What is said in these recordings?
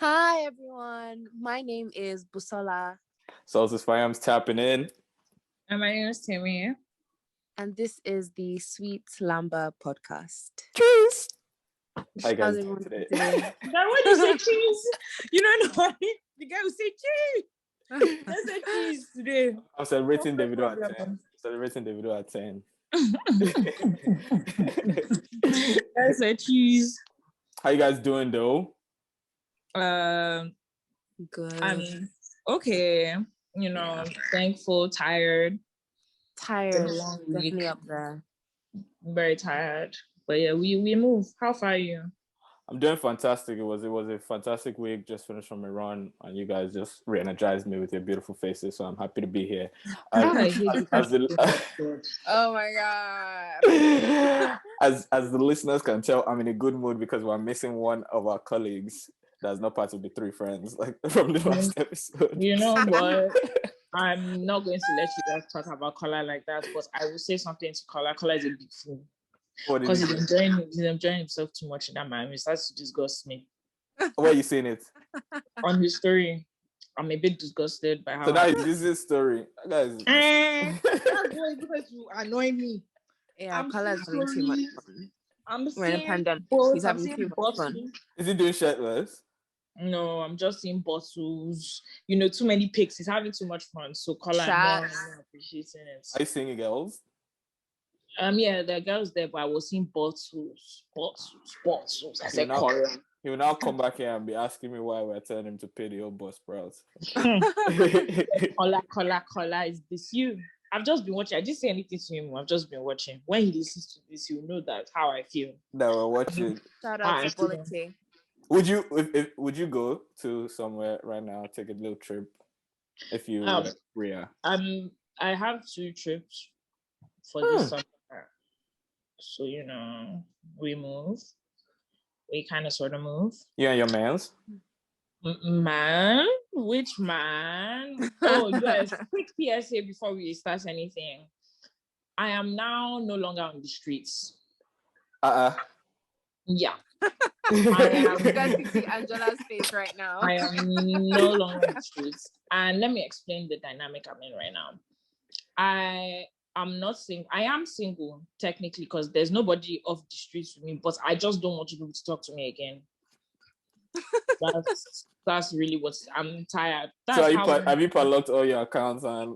Hi everyone, my name is Busola. So this Fiam's tapping in. And my name is Timmy. And this is the Sweet Lamba podcast. Cheers! Hi How's guys everyone today. today? Now when you say cheese, you don't know the guy will say cheese. I said cheese today. I'm celebrating Davido at 10. Celebrating Davido at 10. I said cheese. How you guys doing though? Good. I'm okay. You know, thankful, tired. Tired. Long Definitely week. up there. Very tired. But yeah, we move. How far are you? I'm doing fantastic. It was a fantastic week. Just finished from a run, and you guys just re-energized me with your beautiful faces. So I'm happy to be here. Oh my god. As the listeners can tell, I'm in a good mood because we're missing one of our colleagues that's not part of the three friends, like from the last episode. You know what? I'm not going to let you guys talk about Kola like that, but I will say something to Kola. Kola is a big fool. Because he's enjoying himself too much in that man. It starts to disgust me. Where are you seeing it? On his story. I'm a bit disgusted by how. So that is his story. Guys. That's why because you annoy me. Yeah, Kola's having too much fun. We're in a pandemic. He's having too much fun. Is he doing shirtless? No, I'm just seeing bottles. You know, too many pics. He's having too much fun. So Kola, I'm not appreciating it. Are you seeing girls? Yeah, there are girls there, but I was seeing bottles. I said Kola. He will now come back here and be asking me why we're telling him to pay the old bus price. Kola, is this you? I've just been watching. I didn't say anything to him. I've just been watching. When he listens to this, he'll know that how I feel. That we're watching. Shout out to Quality. Would you go to somewhere right now, take a little trip if you were Rhea? I have 2 trips for this summer. So, you know, we move. We kind of sort of move. You and your mans? Man? Which man? Oh, yes. Quick PSA before we start anything. I am now no longer on the streets. Yeah. You guys can see Angela's face right now. I am no longer on the streets. And let me explain the dynamic I'm in right now. I'm not single. I am single, technically, because there's nobody off the streets with me, but I just don't want people to talk to me again. That's really what I'm tired. So have you unlocked all your accounts and...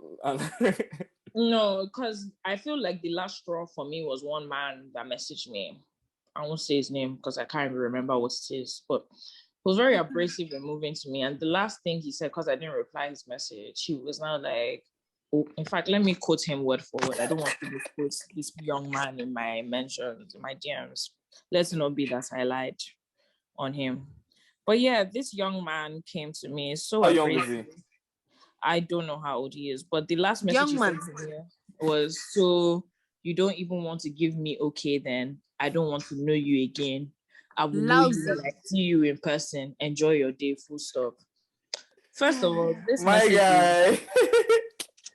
No, because I feel like the last straw for me was one man that messaged me. I won't say his name because I can't even remember what it is, but he was very abrasive and moving to me. And the last thing he said, because I didn't reply his message, he was now like, oh, in fact, let me quote him word for word. I don't want to quote this young man in my mentions, in my DMs. Let's not be that I lied on him. But yeah, this young man came to me. So how young is he? I don't know how old he is, but the last message he sent to me was, so you don't even want to give me okay then. I don't want to know you again. I will know you when I see you in person. Enjoy your day, full stop. First of all,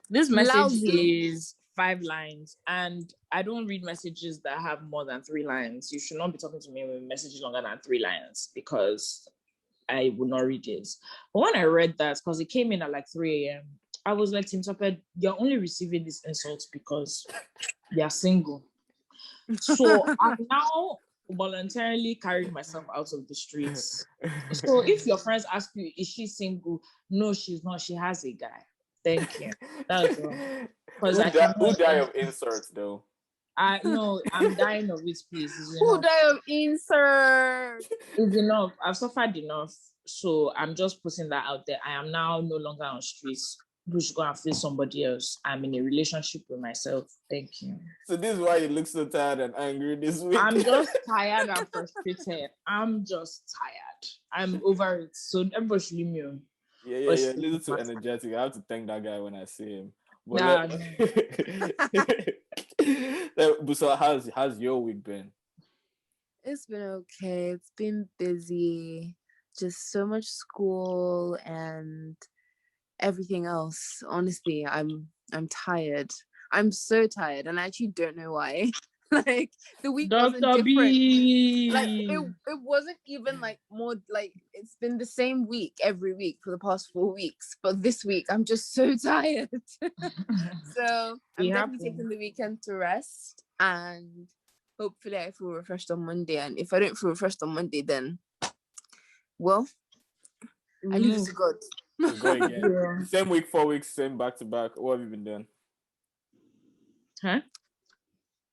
this message is 5 lines, and I don't read messages that have more than 3 lines. You should not be talking to me with messages longer than 3 lines because I would not read it. But when I read that, because it came in at like 3 a.m., I was like, Tim Topper, you're only receiving these insults because you're single. So I've now voluntarily carried myself out of the streets. So if your friends ask you, is she single? No, she's not. She has a guy. Thank you. That's all. Who die of insults though? No, I'm dying of it, please. Who die of insert? It's enough. I've suffered enough. So I'm just putting that out there. I am now no longer on streets. We should go and face somebody else. I'm in a relationship with myself. Thank you. So this is why you look so tired and angry this week. I'm just tired and frustrated. I'm just tired. I'm over it. So everybody should leave me alone. Yeah. A little too energetic. I have to thank that guy when I see him. So how's your week been? It's been okay. It's been busy. Just so much school and everything else. Honestly, I'm tired. I'm so tired, and I actually don't know why. Like the week wasn't Dr. different. B. Like it wasn't even like more like it's been the same week every week for the past 4 weeks. But this week I'm just so tired. So I'm definitely taking the weekend to rest, and hopefully I feel refreshed on Monday. And if I don't feel refreshed on Monday, then well, I leave it to God. Go again. Same week, 4 weeks, same back to back. What have you been doing? Huh?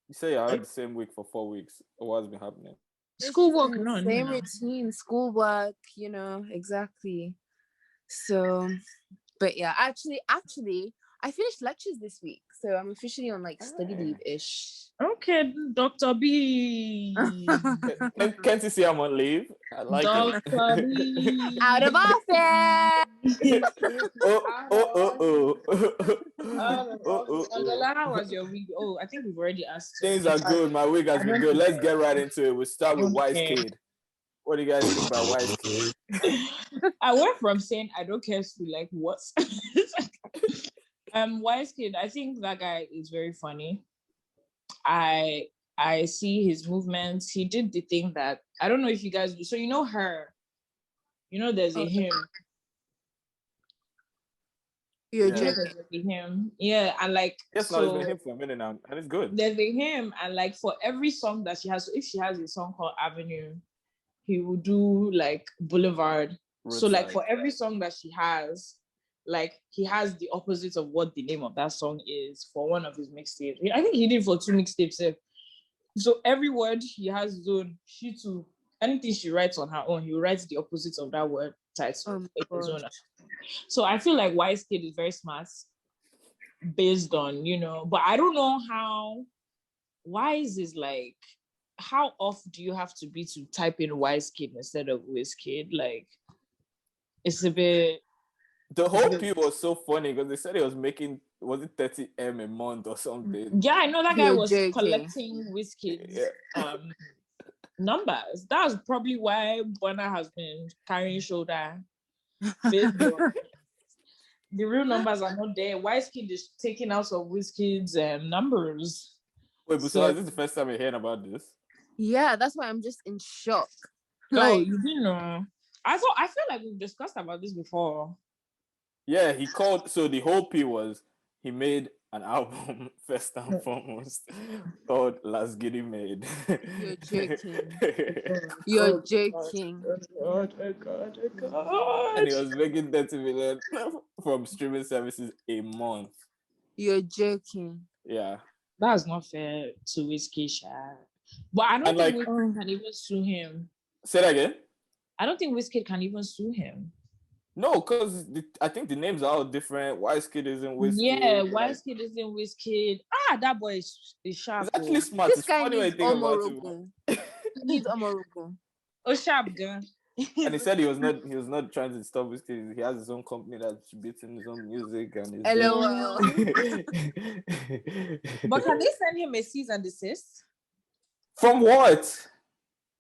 You say you had the same week for 4 weeks. What has been happening? Schoolwork, same routine, schoolwork, exactly. So, but yeah, actually, I finished lectures this week, so I'm officially on like study leave-ish. Okay, Dr. B. Can't you see I'm on leave? I like Dr. it. B. Out of office. How was your week? Oh, I think we've already asked. Things are good. My week has been good. Let's get right into it. We'll start with Wisekid. What do you guys think about Wisekid? I went from saying I don't care to like what? Wisekid, I think that guy is very funny. I see his movements. He did the thing that I don't know if you guys do. So her. There's a hymn. You're joking. Him. Yeah, and like yes, so, it's been him for a minute now, and it's good. There's a hymn, and like for every song that she has, so if she has a song called Avenue, he will do like Boulevard. Roadside. So like for every song that she has, like he has the opposite of what the name of that song is for one of his mixtapes. I think he did for 2 mixtapes. So every word he has his own. She too. Anything she writes on her own, he writes the opposite of that word title. So I feel like Wisekid is very smart based on, but I don't know how Wise is like, how off do you have to be to type in Wisekid instead of Wisekid? Like, it's a bit... The whole P was so funny because they said he was making, was it 30M a month or something? Yeah, I know that guy was collecting Wisekid's numbers. That's probably why Burna has been carrying shoulder. The real numbers are not there. Wisekid is taking out of Wizkid's numbers. Wait, but so is this the first time you're hearing about this? Yeah, that's why I'm just in shock. You didn't know. I feel like we've discussed about this before. Yeah, he called. So the whole P was he made an album first and foremost called Lasgidi Made. You're joking. You're joking. Oh God. And he was making 30 million from streaming services a month. You're joking. Yeah. That's not fair to Wizkid. But I don't think Wizkid can even sue him. Say that again? I don't think Wizkid can even sue him. No, because I think the names are all different. Wisekid isn't Wisekid. Yeah, Wisekid isn't Wizkid. That boy is sharp. He's actually smart. This guy needs Omorogo. He needs Omorogo. Oh, sharp gun. And he said he was not trying to stop Wisekid. He has his own company that's beating his own music and his LOL. But can they send him a cease and desist? From what?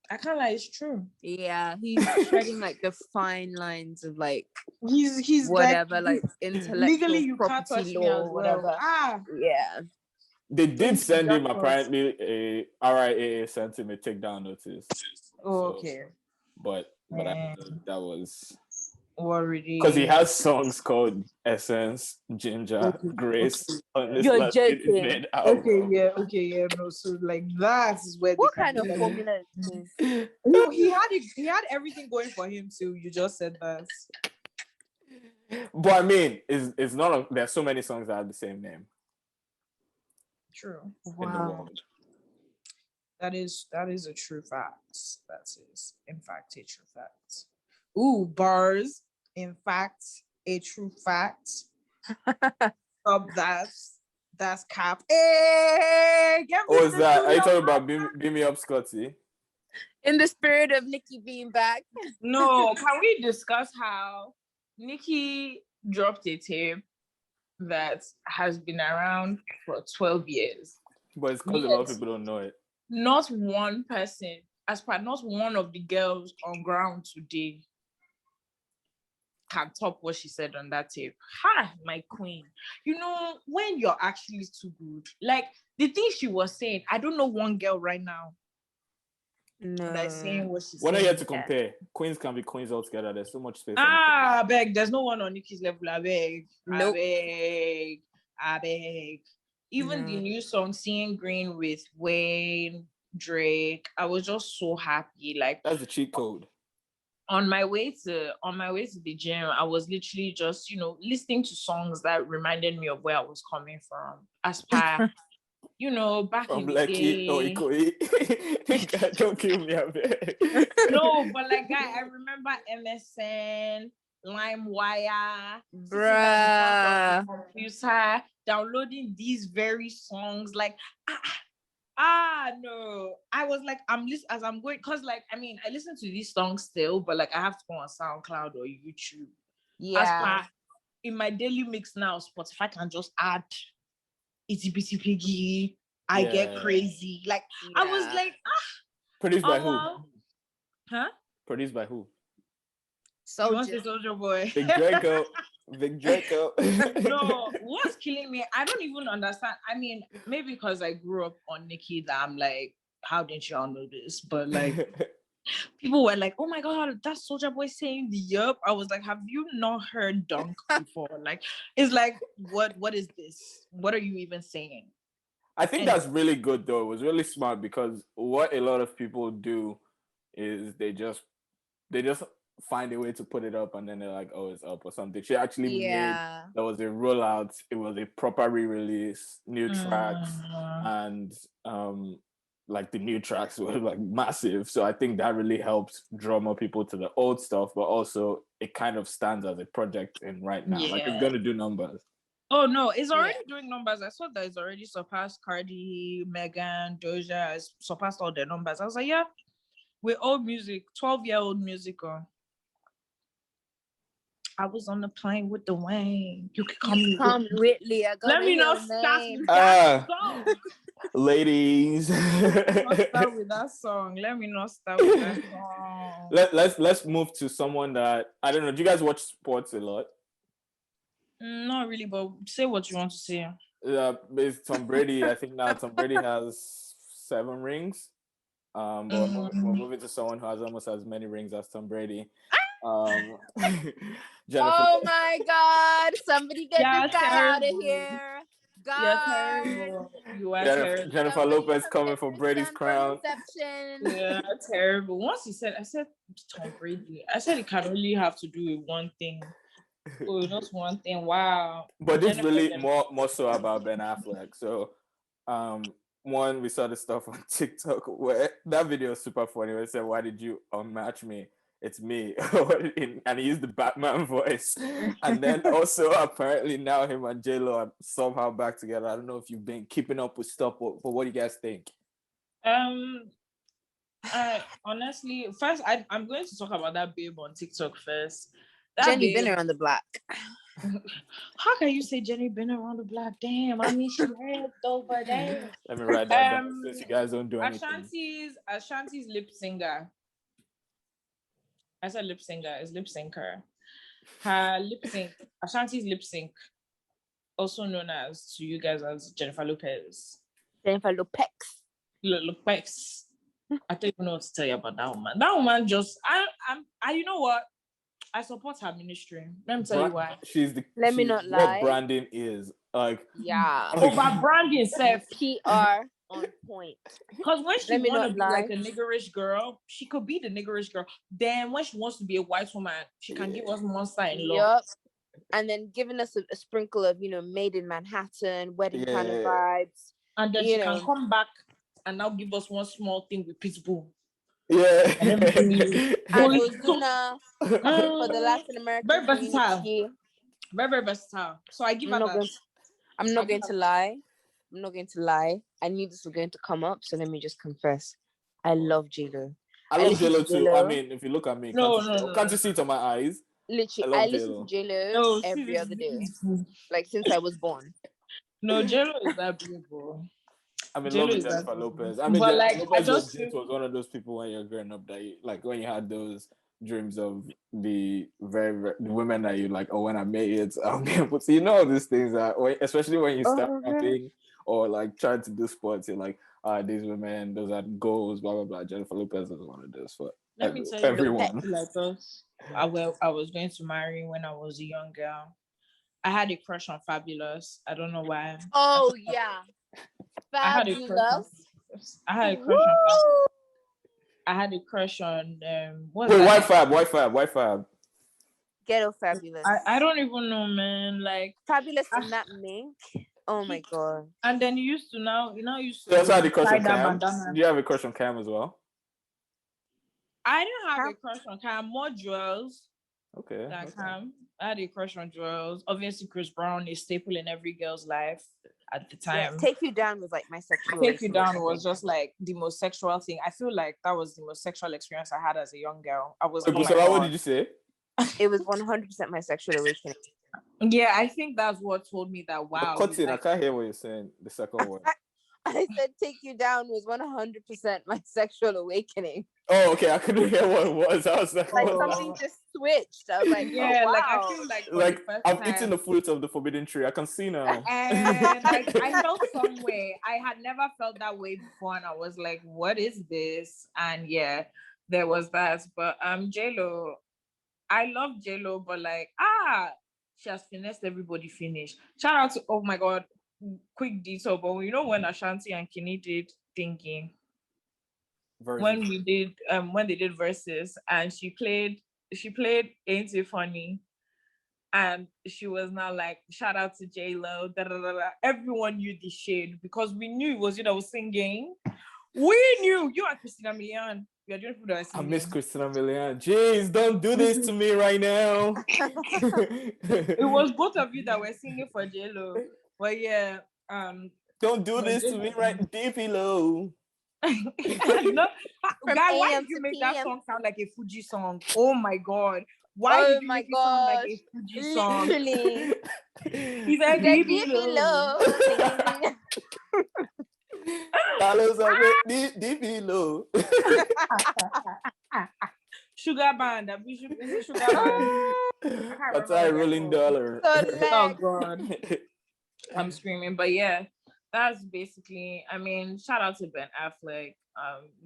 I can't lie, it's true. Yeah, he's treading like the fine lines of like he's whatever, like intellectual legally you property can't touch law or whatever. Yeah. They did send him apparently a RIAA sent him a takedown notice. Okay. But that was already because he has songs called Essence, Ginger, Grace on this You're joking. Okay, yeah. No, so like that is where what kind of formula is this? No, he had everything going for him too. You just said that. But I mean, it's not. There's so many songs that have the same name. True. In the world. That is a true fact. That is, in fact, a true fact. Ooh, bars. In fact, a true fact. That's cap. Hey, is that? Are you talking about Beam Me Up, Scotty? In the spirit of Nicki being back. No, can we discuss how Nicki dropped a tape that has been around for 12 years? But it's because a lot of people don't know it. Not one person, not one of the girls on ground today can top what she said on that tape. Ha, my queen. You know, when you're actually too good, like the thing she was saying, I don't know one girl right now that's saying what she's saying. What are you to compare? Queens can be queens altogether. There's so much space. I beg. There's no one on Nicki's level. I beg. Nope. I beg. Even the new song "Seeing Green" with Wayne, Drake, I was just so happy. Like, that's the cheat code. On my way to the gym, I was literally just, listening to songs that reminded me of where I was coming from. As per, back from in the Lekki or day. Ikoyi. Don't kill me, I beg. No, but like, I remember MSN, LimeWire, bruh, computer, downloading these very songs. Like, no. I was like, as I'm going, because like, I mean, I listen to these songs still, but like, I have to go on SoundCloud or YouTube. Yeah. In my daily mix now, Spotify can just add Itty Bitty Piggy, I Get Crazy. Like, I was like, Produced by who? Huh? Produced by who? Soldier Boy. Big Draco. Big Draco. No, what's killing me? I don't even understand. I mean, maybe because I grew up on Nicki that I'm like, how didn't y'all know this? But like, people were like, oh my God, that's Soldier Boy saying the yup. I was like, have you not heard Dunk before? Like, it's like, what is this? What are you even saying? I think that's really good though. It was really smart because what a lot of people do is they just find a way to put it up and then they're like, oh, it's up or something. She actually made, there was a rollout, it was a proper re-release, new tracks, and like the new tracks were like massive. So I think that really helped draw more people to the old stuff, but also it kind of stands as a project in right now. Like it's gonna do numbers. Oh no, it's already doing numbers. I saw that it's already surpassed Cardi, Megan, Doja, has surpassed all their numbers. I was like, yeah, with old music, 12-year-old music. I was on the plane with Dwayne. You can come Whitley. Let me not start with that song. Ladies. Let me not start with that song. Let's move to someone that I don't know. Do you guys watch sports a lot? Not really, but say what you want to say. It's Tom Brady. I think now Tom Brady has 7 rings. But we're moving to someone who has almost as many rings as Tom Brady. Jennifer. Oh my God! Somebody get this guy out of here. God. You're terrible. You are terrible. Jennifer Lopez coming for Brady's crown. Yeah, terrible. Once he said, I said Tom Brady. I said it can only have to do with one thing. Oh, just one thing. Wow. But this really more so about Ben Affleck. So, one, we saw the stuff on TikTok where that video is super funny. Where it said, "Why did you unmatch me? It's me," and he used the Batman voice. And then also apparently now him and J-Lo are somehow back together. I don't know if you've been keeping up with stuff, but what do you guys think? Honestly, first I'm going to talk about that babe on TikTok first. Jenny been around the block. How can you say Jenny been around the block? Damn, I mean she had though, but damn. Let me write that down since you guys don't do anything. Ashanti's lip singer. I said lip singer, is lip syncer. Her lip sync, Ashanti's lip sync, also known as to you guys as Jennifer Lopez. Jennifer Lopez. Lopez. I don't even know what to tell you about that woman. That woman just, you know what? I support her ministry. Let me tell you why. Let me not lie. What branding is like. Yeah. Over branding self. PR on point. Because when she wants to be like a niggerish girl, she could be the niggerish girl. Then when she wants to be a white woman, she can give us Monster in Law. And then giving us a sprinkle of, Made in Manhattan, wedding kind of vibes. And then she can come back and now give us one small thing with Pitbull. Yeah. And Ozuna for the Latin American very versatile. community. Very, very versatile. So I give her that. I'm not going to lie. I knew this was going to come up, so let me just confess. I love J-Lo. I love J-Lo too. I mean, if you look at me, can't you see it on my eyes? Literally, I listen to J-Lo every other day. Like since I was born. No, J-Lo is that beautiful. I'm in love with Jennifer Lopez. I mean, Lopez was one of those people when you're growing up that when you had those dreams of the the women that you like. Oh, when I make it, I'll be able to. You know, these things are, especially when you start rapping or like trying to do sports. You're like, these women, those are goals. Blah blah blah. Jennifer Lopez is one of those for Let me tell everyone. you, like us, I was going to marry when I was a young girl. I had a crush on Fabulous. I don't know why. Oh yeah, Fabulous. I had a crush on. I had a crush on. Wait, why Fab? Ghetto Fabulous. I don't even know, man. Like Fabulous in that mink. Oh my god. And then you used to used to. You also had a crush on Cam. Do you have a crush on Cam as well? I didn't have a crush on Cam. More Jewels. Okay. Cam. I had a crush on Jewels. Obviously, Chris Brown is staple in every girl's life at the time. Yeah, Take You Down was like my sexual. Take You Down was just like the most sexual thing. I feel like that was the most sexual experience I had as a young girl. I was. So what did you say? It was 100% my sexual awakening. Yeah, I think that's what told me that. Wow. I can't hear what you're saying. The second word. I said Take You Down was 100% my sexual awakening. Oh, okay. I couldn't hear what it was. I was like something just switched. I was like, yeah, wow. like I feel like I'm eating the fruit of the forbidden tree. I can see now. And like I felt some way. I had never felt that way before, and I was like, "What is this?" And yeah, there was that. But J-Lo, I love J-Lo, but like she has finessed everybody. Finished. Shout out to oh my god. Quick detail, but you know when Ashanti and Kinney did Thinking, when they did Verses, and she played Ain't It Funny, and she was now like, shout out to J-Lo, everyone knew the shade because we knew it was you that was singing. We knew you and Christina Milian. You're doing food. I miss Christina Milian. Jeez, don't do this to me right now. It was both of you that were singing for J-Lo. But yeah, don't do this to me right deepy low. No, guy, why did you make that song sound like a Fuji song? Oh my god. Why did you make it sound like a Fuji song? Literally. He's like deepy low. Deepy low. Sugar band. Is it Sugar band? That's a rolling dollar. Oh god. I'm screaming, but yeah, that's basically. I mean, shout out to Ben Affleck.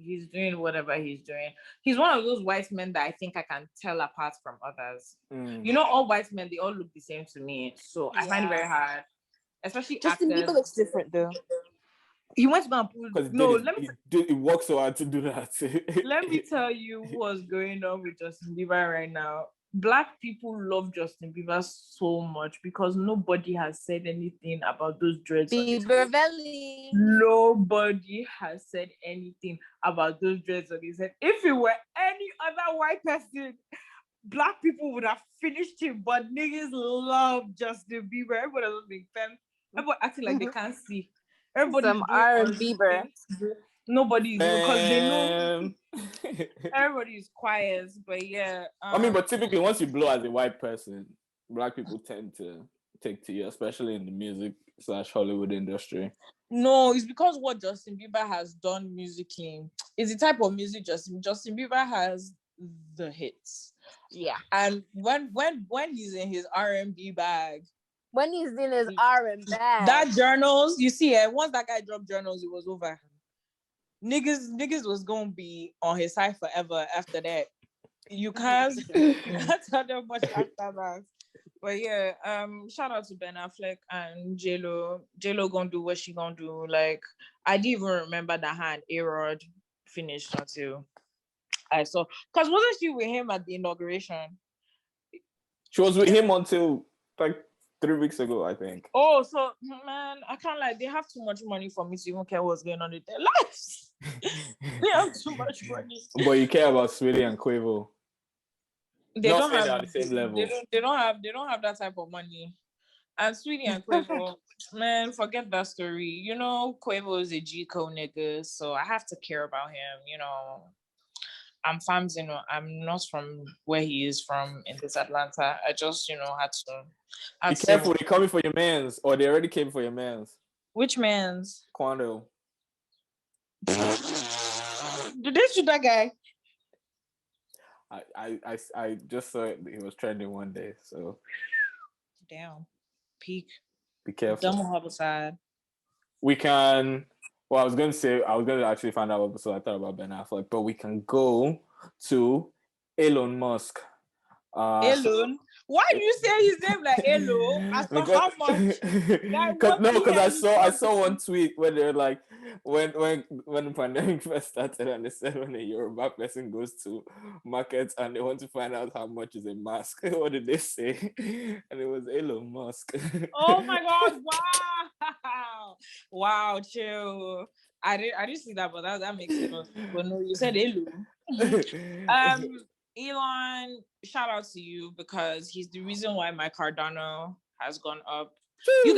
He's doing whatever he's doing. He's one of those white men that I think I can tell apart from others. You know, all white men, they all look the same to me, so I find it very hard, especially Justin Bieber looks different though. He went to go and pull. It works so hard to do that. Let me tell you what's going on with Justin Bieber right now. Black people love Justin Bieber so much because nobody has said anything about those dreads. Bieber Valley. Nobody has said anything about those dreads on his head. If it were any other white person, black people would have finished him. But niggas love Justin Bieber. Everybody was being femme. Everybody acting like they can't see. Everybody some R&B. Nobody's because they know everybody is quiet, but yeah. I mean, but typically once you blow as a white person, black people tend to take to you, especially in the music / Hollywood industry. No, it's because what Justin Bieber has done musically is the type of music Justin Bieber has the hits. Yeah. And when he's in his R&B bag. When he's in his R&B bag. That Journals, you see, once that guy dropped Journals, it was over. Niggas was gonna be on his side forever after that. You can't tell them much after that. But yeah, shout out to Ben Affleck and J-Lo. J-Lo gonna do what she gonna do. Like, I didn't even remember that her and A-Rod finished until I saw. Because wasn't she with him at the inauguration? She was with him until like 3 weeks ago, I think. Oh, so man, I can't lie. They have too much money for me to even care what's going on in their lives. They have too much money. But you care about Sweetie and Quavo. They don't have at the same level. They don't have that type of money. And Sweetie and Quavo, man, forget that story. You know, Quavo is a G-Co nigga, so I have to care about him. You know, I'm fams, you know, I'm not from where he is from in this Atlanta. I just, you know, had to. Be careful, they're coming for your mans, or they already came for your mans. Which mans? Quando. Did they shoot that guy? I just saw it. It was trending one day. So damn, peak. Be careful. Double homicide. We can. Well, I was going to actually find out what episode I thought about Ben Affleck, but we can go to Elon Musk. Elon? Why do you say his name like Elo? As for how much? Because I saw one tweet where they're like, when the pandemic first started, and they said when a Yoruba person goes to markets and they want to find out how much is a mask, what did they say? And it was Elon Musk. Oh my God! Wow, chill. I didn't see that, but that makes sense. But no, you said Elo. Elon, shout out to you because he's the reason why my Cardano has gone up. You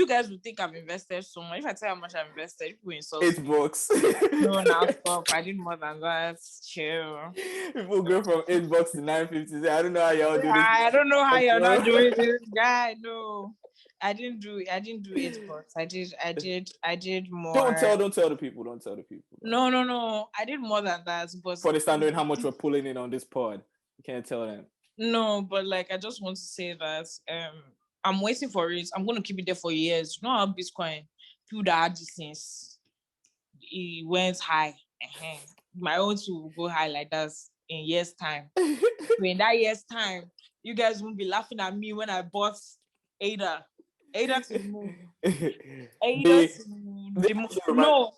guys would think I've invested so much. If I tell you how much I've invested, people insult me. $8. No, now stop. I did more than that. Chill. People go from $8 to $9.50. I don't know how y'all do this. I don't know how you're not doing this, guy. No, I didn't do $8. I did more. Don't tell the people. No. I did more than that. But for the standard, how much we're pulling in on this pod, you can't tell them. No, but like I just want to say that I'm waiting for it. I'm going to keep it there for years. You know how Bitcoin, people that had this since it went high. My own too will go high like that in years' time. In that year's time, you guys won't be laughing at me when I bought Eja to the moon. Eja to the moon. No,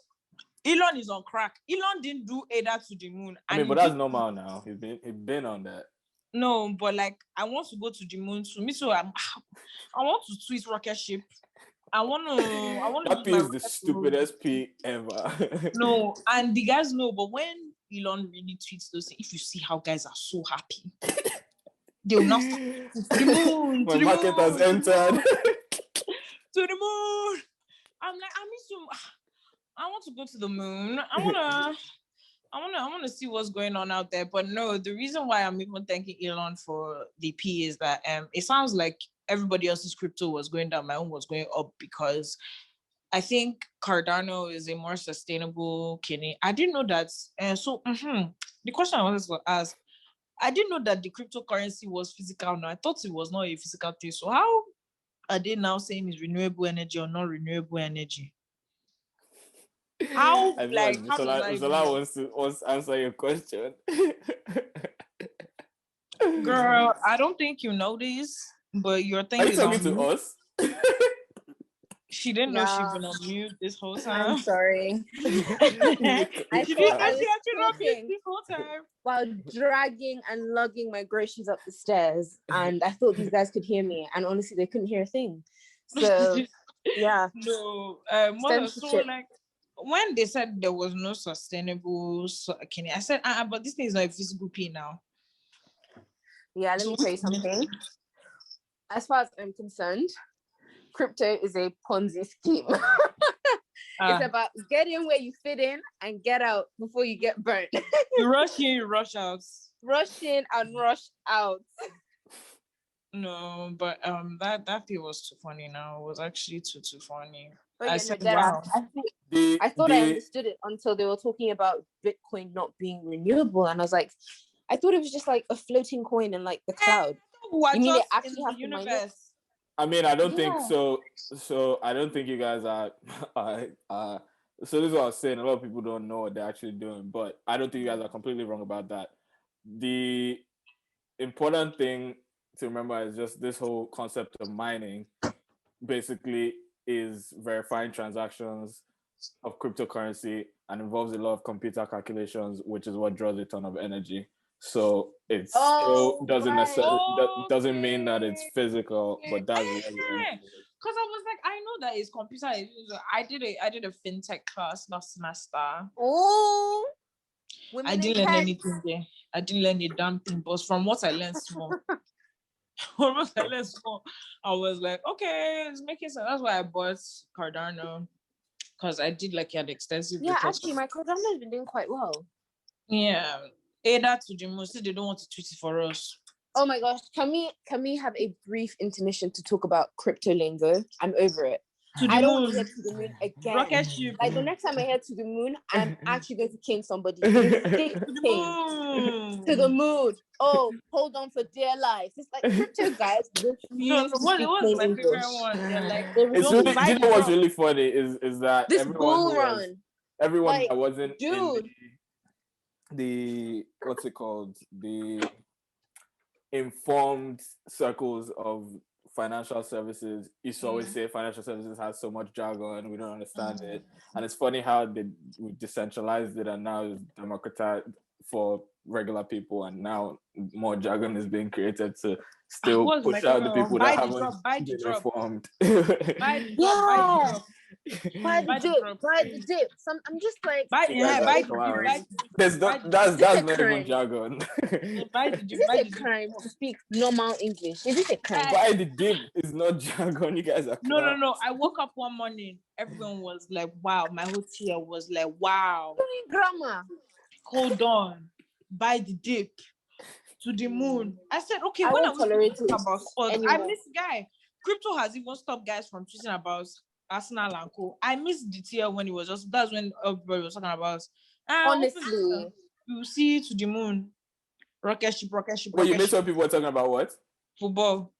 Elon is on crack. Elon didn't do Eja to the moon. But that's normal now. He's been on that. No, but like I want to go to the moon too. Me too. I want to tweet rocket ship. I want to. That P is the stupidest P ever. No, and the guys know. But when Elon really tweets those things, if you see how guys are so happy, they will not stop to the moon. My market has entered. To the moon. I'm like, I miss you. I want to go to the moon. I want to see what's going on out there. But no, the reason why I'm even thanking Elon for the P is that it sounds like everybody else's crypto was going down, my own was going up because I think Cardano is a more sustainable kidney. I didn't know that. The question I wanted to ask, I didn't know that the cryptocurrency was physical now. I thought it was not a physical thing. So how are they now saying it's renewable energy or not renewable energy? How Zola wants to answer your question. Girl, I don't think you know this, but your thing is talking to us. She didn't know she'd been on mute this whole time. I'm sorry. I was this whole time while dragging and lugging my groceries up the stairs, and I thought these guys could hear me, and honestly, they couldn't hear a thing. So yeah. No, like when they said there was no sustainable, I said, but this thing is not a physical P now. Yeah, let me tell you something. As far as I'm concerned, crypto is a Ponzi scheme. It's about get in where you fit in and get out before you get burnt. You rush in, you rush out. Rush in and rush out. No, but that feel was too funny now. It was actually too funny. I said, wow. I thought I understood it until they were talking about Bitcoin not being renewable, and I was like, I thought it was just like a floating coin in like the cloud. You mean it actually has the universe? I mean, I don't think so. So I don't think you guys are. So this is what I was saying. A lot of people don't know what they're actually doing, but I don't think you guys are completely wrong about that. The important thing to remember is just this whole concept of mining basically is verifying transactions of cryptocurrency and involves a lot of computer calculations, which is what draws a ton of energy. So it still doesn't necessarily doesn't mean that it's physical, but that's because I was like, I know that it's computer. I did a fintech class last semester. Oh, I didn't learn anything there. I didn't learn a damn thing, but from what I learned small. I was like, okay, it's making sense. That's why I bought Cardano, because I did like an extensive. Yeah, actually, my Cardano has been doing quite well. Yeah, Eja to the moon. They don't want to tweet it for us. Oh my gosh, can we have a brief intermission to talk about crypto lingo? I'm over it. I don't want to hear to the moon again. Rocket ship. Like the next time I head to the moon, I'm actually going to cane somebody. To the moon. Oh, hold on for dear life. It's like crypto guys. No, what was my favorite one? They're like, it's really, you know what's really funny is that this bull run. Everyone like, that wasn't dude. in the what's it called? The informed circles of financial services used to always say financial services has so much jargon, we don't understand it. And it's funny how we decentralized it and now it's democratized for regular people, and now more jargon is being created to still push out the people that haven't been informed. Buy the dip. I'm just like, that's not even jargon. Is it a crime to speak normal English? Is it a crime? Buy the dip is not jargon. You guys are no. I woke up one morning, everyone was like, wow. My whole tier was like, wow. Grammar. Hold on. Buy the dip to the moon. I said, okay, I when I won't tolerate it about sports, anymore. I miss guy. Crypto has even stopped guys from tweeting about Arsenal and Co. I missed the tier when it was just, that's when everybody was talking about. Honestly, you see to the moon. Rocket ship. Well, you missed what people were talking about what? Football.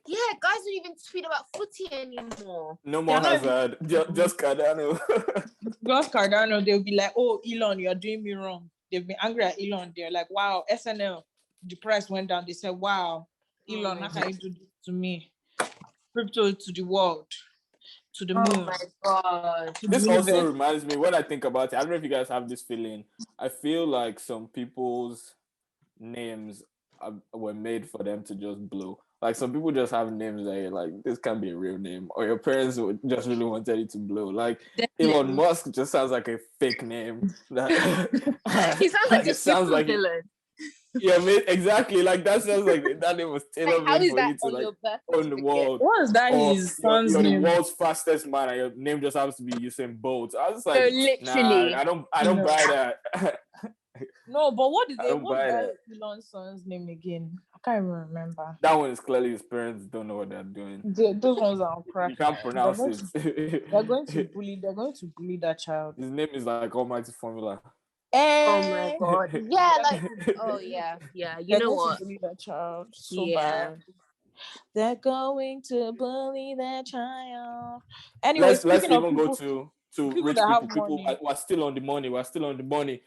Yeah, guys don't even tweet about footy anymore. No more Hazard. Just Cardano. Just Cardano. They'll be like, oh, Elon, you're doing me wrong. They've been angry at Elon. They're like, wow, SNL, the price went down. They said, wow, Elon, how can you do this to me? Crypto to the world, to the moon. Oh my God. This also reminds me, when I think about it, I don't know if you guys have this feeling. I feel like some people's names were made for them to just blow. Like some people just have names that you're like, this can't be a real name. Or your parents just really wanted it to blow. Like Elon Musk just sounds like a fake name. He sounds like a super villain. Yeah, exactly. Like that sounds like that name was tailor made for you to like own the world. What is that? His son's name? You're the world's fastest man, and your name just happens to be Usain Bolt. I was like, literally, nah, I don't buy that. No, but what is Elon's son's name again? I can't even remember. That one is clearly his parents don't know what they're doing. Those ones are on crack. You can't pronounce it. They're going to bully that child. His name is like Almighty Formula. Oh my God. Yeah, like you know what? Bully that child so bad. They're going to bully that child. Anyway, let's even go to rich people who are still on the money.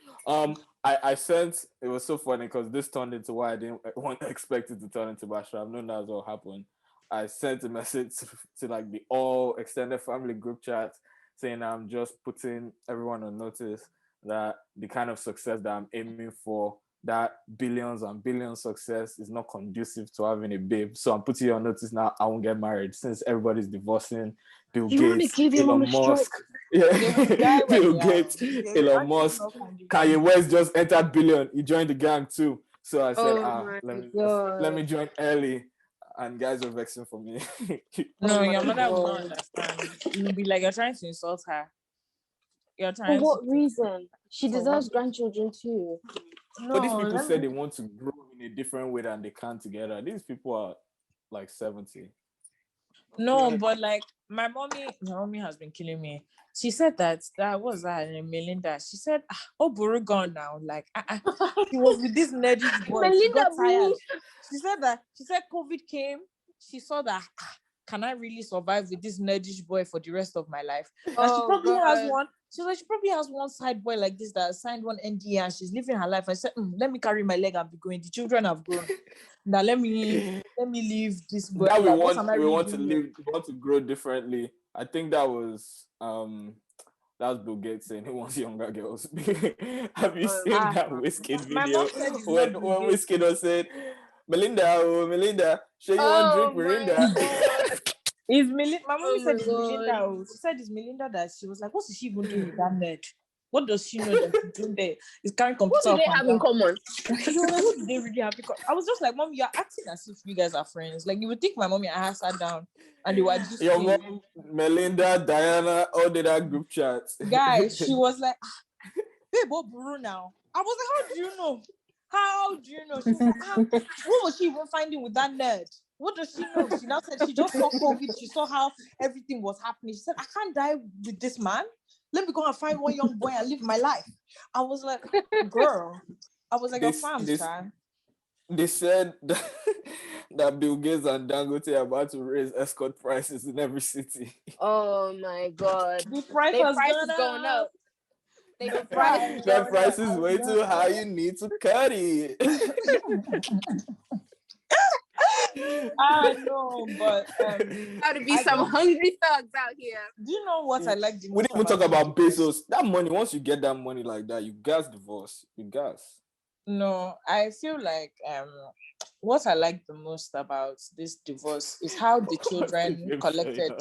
I sent, it was so funny because this turned into why I didn't expect it to turn into Basha. I've known that's what happened. I sent a message to like the all extended family group chat saying I'm just putting everyone on notice that the kind of success that I'm aiming for, that billions and billions success, is not conducive to having a babe. So I'm putting you on notice now. I won't get married since everybody's divorcing. Bill Gates, Elon Musk, Bill Gates, Elon Musk, Kanye West just entered billion. He joined the gang too. So I said, let me join early. And guys were vexing for me. No, your mother will not understand. You'll be like, you're trying to insult her. For what reason? She deserves grandchildren too. But these people said they want to grow in a different way than they can together. These people are like 70. No, but like my mommy has been killing me. She said that was that Melinda. She said, oh, Buru gone now. Like, she was with this nerdy boy. Melinda, she said COVID came. She saw that, can I really survive with this nerdish boy for the rest of my life? And she probably has one. She probably has one side boy like this that signed one NDA and she's living her life. I said, let me carry my leg and be going. The children have grown. Now let me leave this boy. That we want to grow differently. I think that was Bill Gates saying he wants younger girls. Have you seen that Wisekid video when Wisekid was saying, Melinda, show you one drink, Melinda. Is Melinda? My mom said it's Melinda. She said it's Melinda that she was like, what is she even doing with that nerd? What does she know that she's doing there? It's carrying computer. What do they have in common? What do they really have in common? I was just like, Mom, you're acting as if you guys are friends. Like, you would think my mommy and I sat down and they were just your mom, Melinda, Diana, all did that group chat. Guys, she was like, babe, what Buru now? I was like, how do you know? How do you know? She was like, what was she even finding with that nerd? What does she know? She now said she just saw COVID. She saw how everything was happening. She said, I can't die with this man. Let me go and find one young boy and live my life. I was like, girl. I was like, your fams, child. They said that Bill Gates and Dangote are about to raise escort prices in every city. Oh my God. The price is going up. The price is way too high. You need to cut it. I know, but how to be some hungry thugs out here. Do you know what I like? We didn't even talk about Bezos. That money, once you get that money like that, you gas divorce. You gas. No, I feel like what I like the most about this divorce is how the children collected.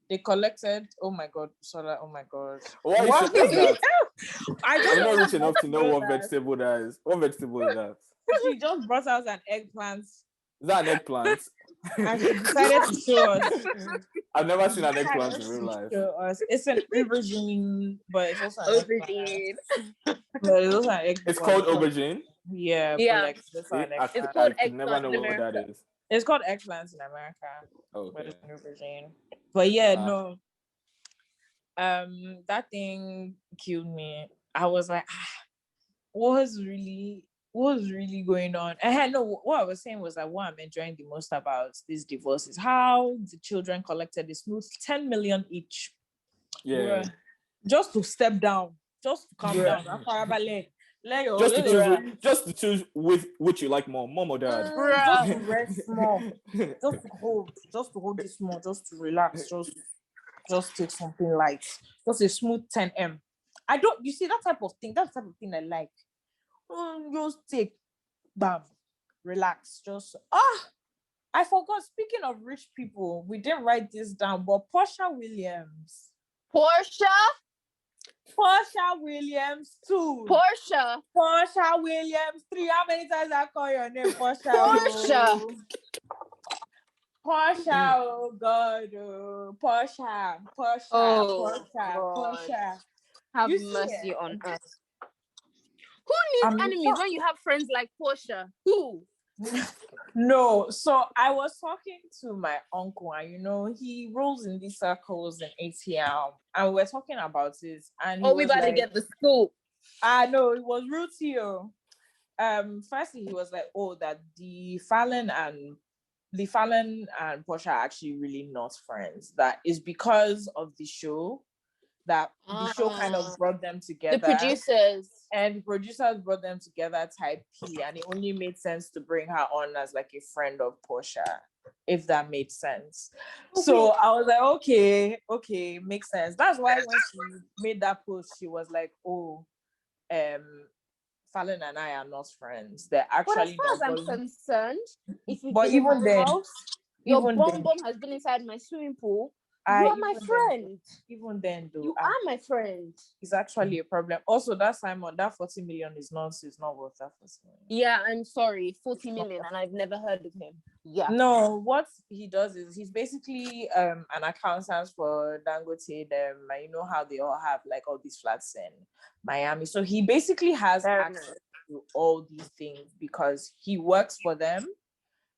They collected. Oh my God, Sola. Oh my God. Why are you saying that? I'm not rich enough to know what vegetable that is. What vegetable is that? She just brought out an eggplant. Is that an eggplant? And she decided to show us. I've never seen an eggplant in real life. It's an aubergine, but it's also an aubergine. But it's also an eggplant. It's called aubergine? Yeah. Yeah. But like, it's called I eggplant. never know what that is. It's called eggplants in America. Okay. But it's an aubergine. But yeah, no. That thing killed me. I was like, what was really going on? And no, what I was saying was that what I'm enjoying the most about this divorce is how the children collected a smooth 10 million each. Yeah. Just to step down, just to calm down. Just to choose with which you like more, mom or dad. Just to rest more. Just to hold this more, just to relax, just take something light. Just a smooth 10M. You see that type of thing, I like. Just take, bam, relax. I forgot. Speaking of rich people, we didn't write this down, but Portia Williams 2. Portia Williams 3. How many times I call your name, Portia? Portia, oh God, Portia. Have mercy on us. Who needs enemies when you have friends like Portia? Who? No, so I was talking to my uncle, and he rolls in these circles in ATL, and we were talking about this. And we got to get the scoop. I know it was rude to you. Firstly, he was like, that the Fallon and Portia are actually really not friends. That is because of the show. That the show kind of brought them together. The producers brought them together type P, and it only made sense to bring her on as like a friend of Portia, if that made sense. Okay. So I was like, okay, makes sense. That's why when she made that post, she was like, Fallon and I are not friends. They're actually not. As far as I'm concerned, if you even then, your bomb has been inside my swimming pool. You are my friend. Even then, though, you are my friend. It's actually a problem. Also, that Simon, that 40 million is not worth that 40 million. Yeah, I'm sorry, 40 million, and I've never heard of him. Yeah. No, what he does is he's basically an accountant for Dangote. And you know how they all have like all these flats in Miami. So he basically has access to all these things because he works for them,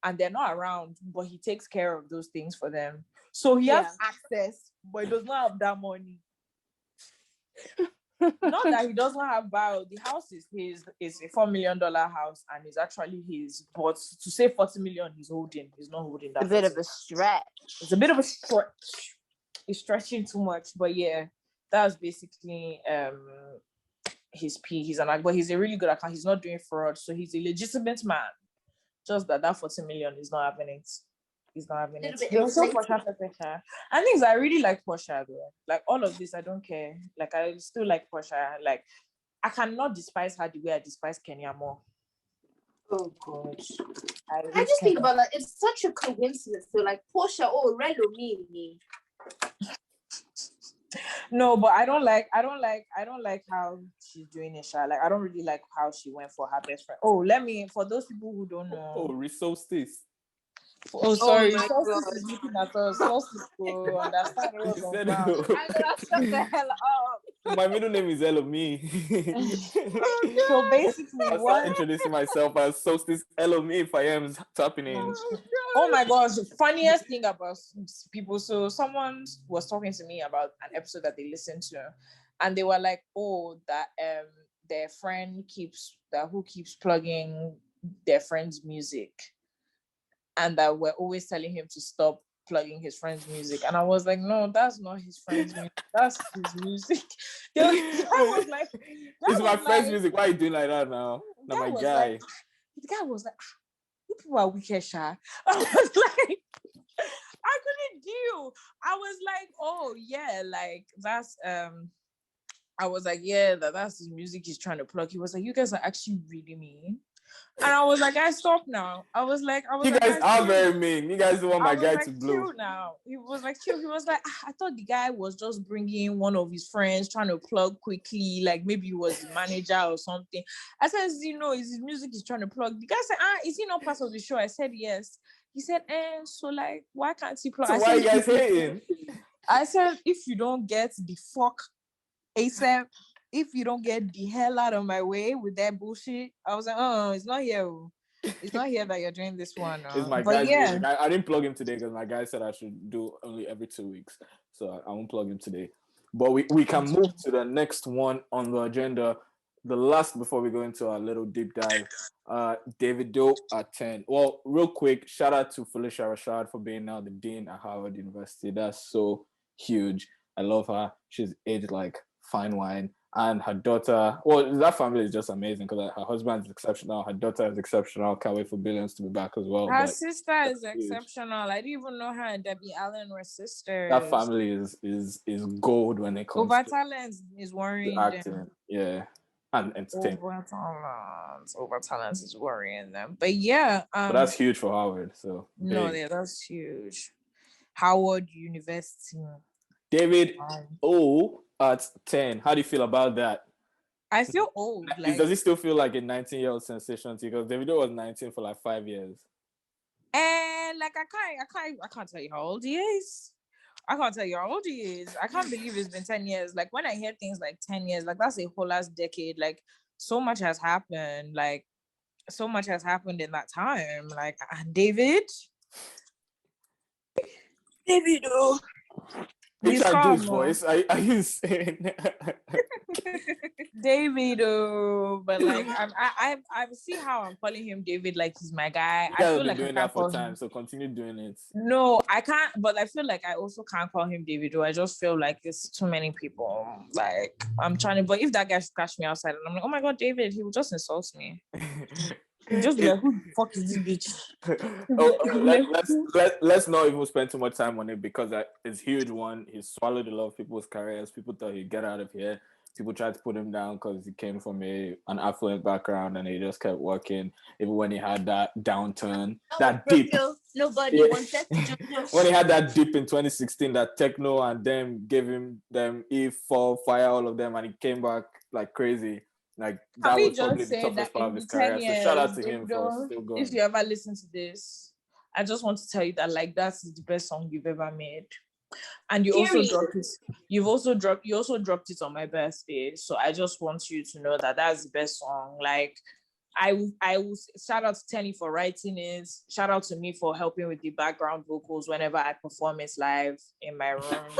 and they're not around, but he takes care of those things for them. So he has access, but he does not have that money. Not that he doesn't have borrowed. The house is his. It's a $4 million house, and it's actually his. But to say 40 million, he's not holding that. It's a bit of a stretch. It's a bit of a stretch. He's stretching too much, but yeah, that's basically his P. But he's a really good account. He's not doing fraud, so he's a legitimate man. Just that 40 million is not having it. He's not having it. And things I really like Portia though. Like all of this, I don't care. Like I still like Portia. Like I cannot despise her the way I despise Kenya more. Oh God. I just think about that. It's such a coincidence. So like Portia, Relo me. No, but I don't like how she's doing it, Sha. Like I don't really like how she went for her best friend. For those people who don't know. Resources. Oh, sorry. Sources is looking at us. Sources to understand what was on ground. I'm gonna shut the hell up. My middle name is Elomi. So basically, I'll start introducing myself as Solstice Elomi if I am tapping in. Oh my gosh, funniest thing about people. So someone was talking to me about an episode that they listened to, and they were like, oh, that their friend keeps plugging their friend's music, and that we're always telling him to stop plugging his friend's music. And I was like, no, that's not his friend's music, that's his music. It's my friend's music. Why are you doing like that now? Not my guy. The guy was like, you people are wicked, Sha. I was like, I couldn't deal. I was like, oh yeah, like that's I was like, yeah, that's his music he's trying to plug. He was like, you guys are actually really mean. And I was like, I stop now. You guys are very mean. You guys don't want my guy to blow. Chill now. He was like, chill. He was like, I thought the guy was just bringing one of his friends, trying to plug quickly, like maybe he was the manager or something. I said, you know, is his music he's trying to plug? The guy said, is he not part of the show? I said, yes. He said, so like, why can't he plug? So why are you guys hating? I said, if you don't get the fuck ASAP, if you don't get the hell out of my way with that bullshit, I was like, oh, it's not here. It's not here that you're doing this one. It's my guy's music. I didn't plug him today because my guy said I should do only every 2 weeks. So I won't plug him today. But we can move to the next one on the agenda. The last before we go into our little deep dive. Davido at 10. Well, real quick, shout out to Eja Rashad for being now the dean at Harvard University. That's so huge. I love her. She's aged like fine wine. And her daughter, well, that family is just amazing because her husband is exceptional. Her daughter is exceptional. Can't wait for Billions to be back as well. Her sister is exceptional. I didn't even know her and Debbie Allen were sisters. That family is gold when it comes to talent is worrying acting. them. Yeah. And entertainment. Over talent is worrying them. But yeah. But that's huge for Harvard. So no, yeah, that's huge. Howard University. David at 10. How do you feel about that? I feel old. Does it still feel like a 19-year-old sensation to you? Because Davido was 19 for like 5 years. And like I can't tell you how old he is. I can't tell you how old he is. I can't believe it's been 10 years. Like when I hear things like 10 years, like that's a whole last decade. Like so much has happened. Like so much has happened in that time. Like Davido. Introduce voice. Are you saying Davido? But like I see how I'm calling him David, like he's my guy. I feel like doing that for time, so continue doing it. No, I can't, but I feel like I also can't call him Davido. I just feel like it's too many people. Like I'm trying to, but if that guy catch me outside and I'm like, oh my god, David, he will just insult me. Just be like, who the fuck is this bitch? Let's not even spend too much time on it because it's a huge one. He swallowed a lot of people's careers. People thought he'd get out of here. People tried to put him down because he came from an affluent background and he just kept working. Even when he had that downturn, that dip. Nobody wanted to when he had that dip in 2016, that techno and them gave him them E4, fire all of them, and he came back like crazy. Like that was probably the toughest part of his career. So shout out to him for still going. If you ever listen to this, I just want to tell you that like that's the best song you've ever made. And you also dropped it. You also dropped it on my birthday. So I just want you to know that that's the best song. Like I will shout out to Tenny for writing it. Shout out to me for helping with the background vocals whenever I perform it live in my room.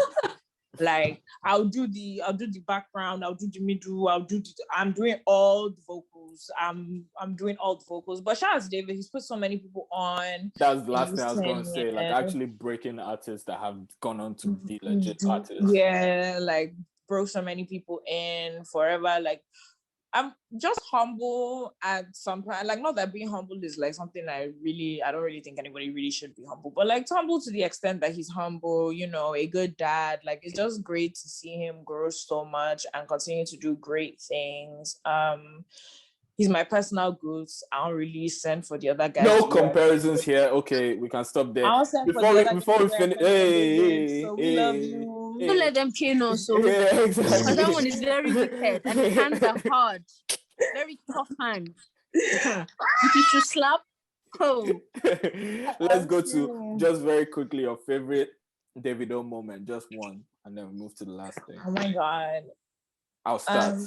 Like I'll do the background, I'll do the middle, I'm doing all the vocals. I'm doing all the vocals. But shout out to David, he's put so many people on. That was the last thing I was gonna say. Like actually breaking artists that have gone on to be legit artists. Yeah, like broke so many people in forever. Like I'm just humble at some point. Like, not that being humble is like something I don't really think anybody really should be humble, but like humble to the extent that he's humble, you know, a good dad. Like, it's just great to see him grow so much and continue to do great things. He's my personal goods. I don't really send for the other guys. No comparisons here. Okay, we can stop there. Before we finish. Hey, we love you. Don't let them chain also. Yeah, exactly. Because that one is very wicked and his hands are hard. Very tough hands. If you should slap, Let's go to just very quickly your favorite Davido moment, just one, and then we move to the last thing. Oh my god. I'll start.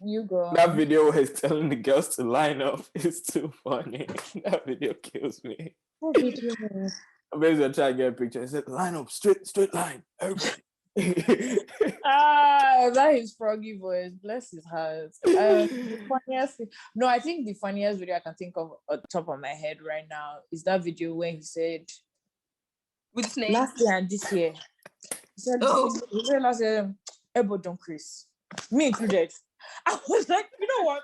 You go. That video where he's telling the girls to line up is too funny. That video kills me. What video? I'm basically trying to get a picture. He said, line up, straight line. Everybody. That is froggy voice. Bless his heart. The funniest thing. No, I think the funniest video I can think of at the top of my head right now is that video when he said with snake last year and this year. He said last year, everybody don't Chris. Me included. I was like, you know what?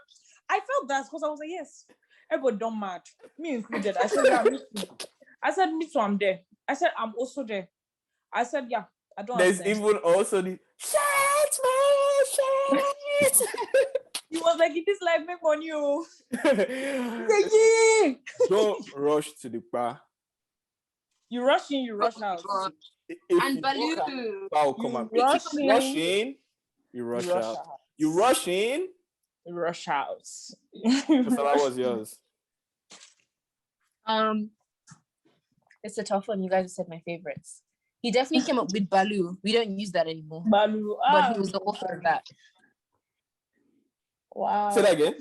I felt that because I was like, yes, everybody don't mad. Me included. I said, yeah, me too. I said, me too, I'm there. I said, I'm also there. I said, yeah, I don't There's understand. even also the shit, man, shit. He was like, it is like make money, oh. Yeah. Don't rush to the bar. You rush in, you rush out. And Baloo. I'll come out. You rush in, you rush out. You rush in, you rush out. So that was yours. It's a tough one. You guys said my favorites. He definitely came up with Baloo. We don't use that anymore. Baloo. But he was the author of that. Wow. Say that again.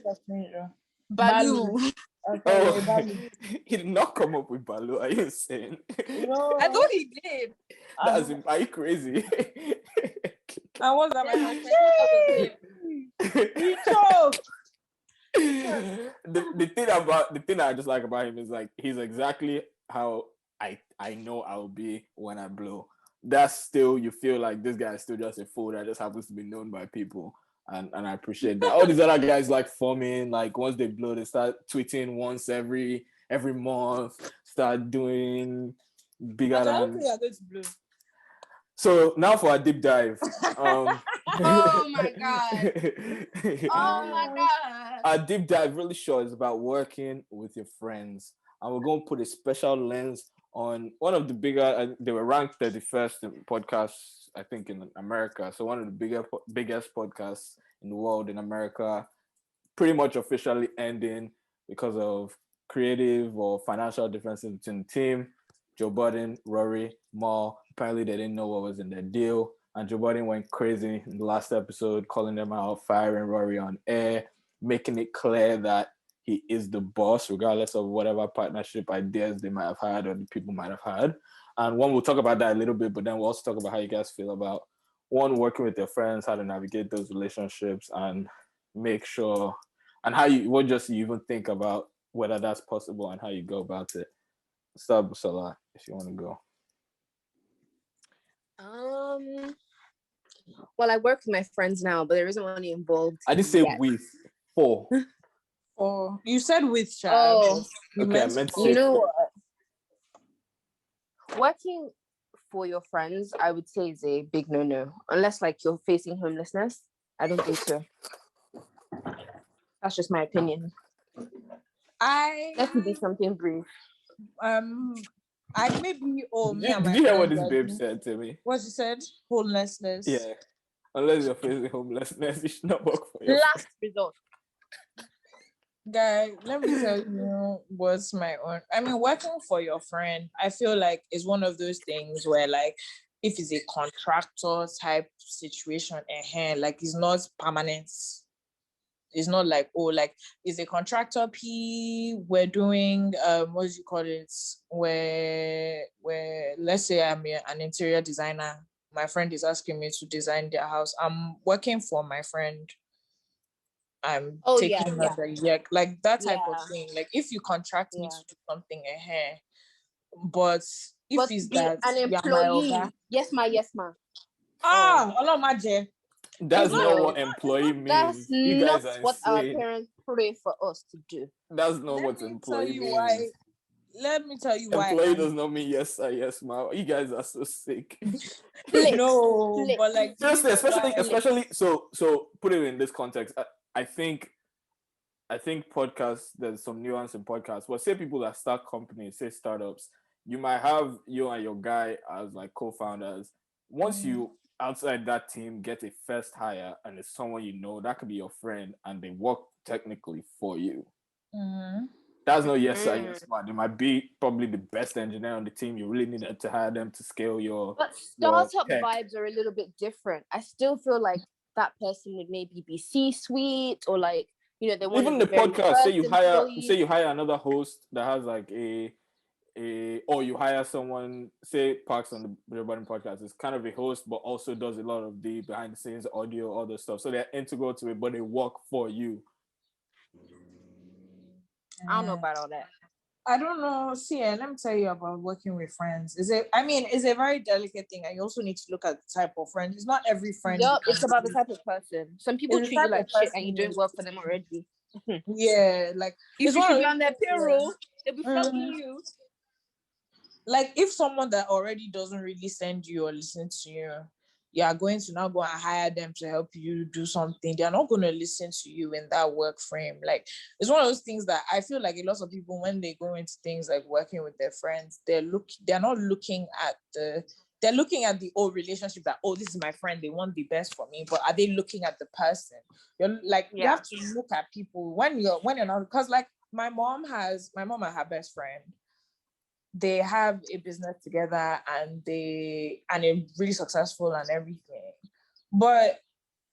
Baloo. Okay, Baloo. He did not come up with Baloo. Are you insane? No. I thought he did. Are you crazy? I was that He choked. the thing I just like about him is like he's exactly how I know I'll be when I blow. That's still, you feel like this guy is still just a fool that just happens to be known by people. And I appreciate that. All these other guys like forming, like once they blow, they start tweeting once every month, start doing bigger than. I don't think you're going to blow. So now for a deep dive. Oh my god. Oh my god. Our deep dive, really short, is about working with your friends. And we're going to put a special lens on one of the bigger, they were ranked 31st in podcasts, I think, in America. So one of the biggest podcasts in the world in America, pretty much officially ending because of creative or financial differences between the team. Joe Budden, Rory, Mal, apparently they didn't know what was in their deal. And Joe Budden went crazy in the last episode, calling them out, firing Rory on air, making it clear that he is the boss, regardless of whatever partnership ideas they might have had or the people might have had. And we'll talk about that a little bit, but then we'll also talk about how you guys feel about, one, working with your friends, how to navigate those relationships and make sure, and what just you even think about whether that's possible and how you go about it. Start with Salah, if you want to go. Well, I work with my friends now, but there isn't money involved. I didn't say yet. With 4. Oh, you said with child. Oh, okay. I meant to you know what? Working for your friends, I would say, is a big no-no. Unless like you're facing homelessness, I don't think so. That's just my opinion. That could be something brief. I maybe me and Did my you hear what friends, this babe said to me? What she said? Homelessness. Yeah. Unless you're facing homelessness, you should not work for your last resort. Guy, let me tell you what's my own. I mean, working for your friend, I feel like is one of those things where, like, if it's a contractor type situation, like, it's not permanent. It's not like, oh, like, it's a contractor P, we're doing, what do you call it? Where let's say I'm an interior designer. My friend is asking me to design their house. I'm working for my friend. I'm taking like that type of thing. Like if you contract me to do something but it's that an employee, yes ma. That's not what employee means. That's you guys not are what our insane. parents pray for us to do. That's not what employee means. Let me tell you why. Employee does not mean yes sir, yes ma. You guys are so sick. No, but like seriously, especially so put it in this context. I think podcasts, there's some nuance in podcasts. But say people that start companies, say startups, you might have you and your guy as like co-founders. Once you outside that team get a first hire and it's someone you know, that could be your friend and they work technically for you. That's not yes sir, yes man. They might be probably the best engineer on the team. You really need to hire them to scale your. But startup vibes are a little bit different. I still feel like that person would maybe be C-suite, or like, you know, they want even the podcast. Say you hire another host that has like or you hire someone, say Parks on the Joe Budden Podcast is kind of a host, but also does a lot of the behind the scenes audio, all the stuff. So they're integral to it, but they work for you. I don't know about all that. I don't know. See, let me tell you about working with friends. It's a very delicate thing, and you also need to look at the type of friend. It's not every friend. Yep, it's about the type of person. Some people treat you like shit, and you don't work for them already. Yeah, like you should be on their payroll. They'll be flogging you. Like, if someone that already doesn't really send you or listen to you, you are going to now go and hire them to help you do something, they're not going to listen to you in that work frame. Like, it's one of those things that I feel like a lot of people, when they go into things like working with their friends, they're not looking at they're looking at the old relationship that, oh, this is my friend, they want the best for me, but are they looking at the person? You're like, you have to look at people when you're not, because like my mom and her best friend, they have a business together and they're really successful and everything. But